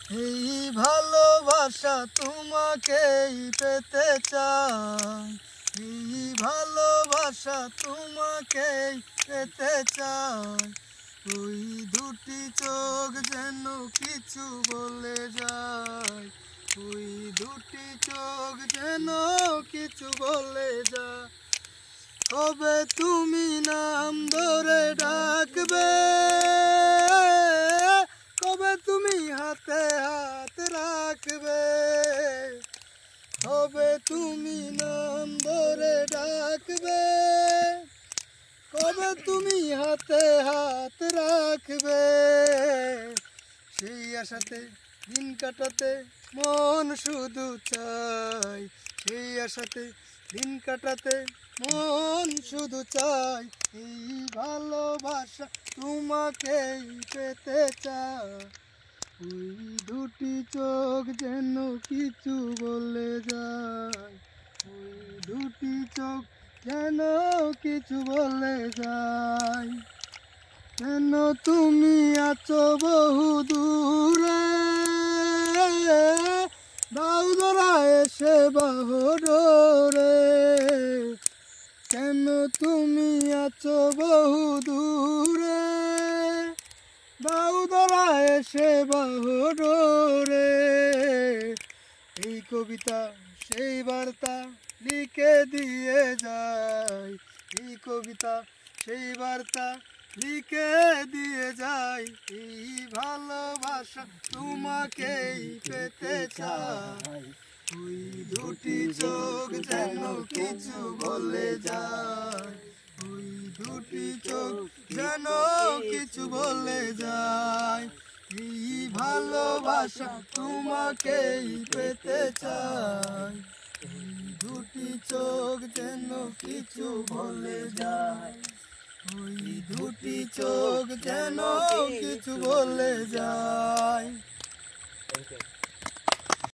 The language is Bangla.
এই ভালোবাসা তোমাকেই পেতে চাই, এই ভালোবাসা তোমাকেই পেতে চাই। ওই দুটি চোখ যেন কিছু বলে যায়, ওই দুটি চোখ যেন কিছু বলে যায়। কবে তুমি নাম ধরে ডাকবে, কবে তুমি হাতে হাত রাখবে, কবে তুমি নাম ধরে ডাকবে, কবে তুমি হাতে হাত রাখবে। সেই আশাতে দিন কাটাতে মন শুধু চাই, সেই আশাতে দিন কাটাতে মন শুধু চাই। এই ভালোবাসা তোমাকেই পেতে চাই, ওই দুটি চোখ যেন কিছু বলে যায়, ওই দুটি চোখ যেন কিছু বলে যায়। কেন তুমি আছো বহু দূরে, দাও ধরা এসে বাহরে। কেন তুমি আছো বহু দূরে, দাও ধরা এসে বাহরে। এই কবিতা সেই বার্তা লিখে দিয়ে যায়, এই কবিতা সেই বার্তা লিখে দিয়ে যায়। এই ভালোবাসা তোমাকেই পেতে চাই, ওই দুটি চোখ যেন কিছু বলে যায়, ওই দুটি চোখ যেন কিছু বলে যায়। এই ভালোবাসা তোমাকেই পেতে চাই, ওই দুটি চোখ যেন কিছু বলে যায়, ওই দুটি চোখ যেন কিছু বলে যায়।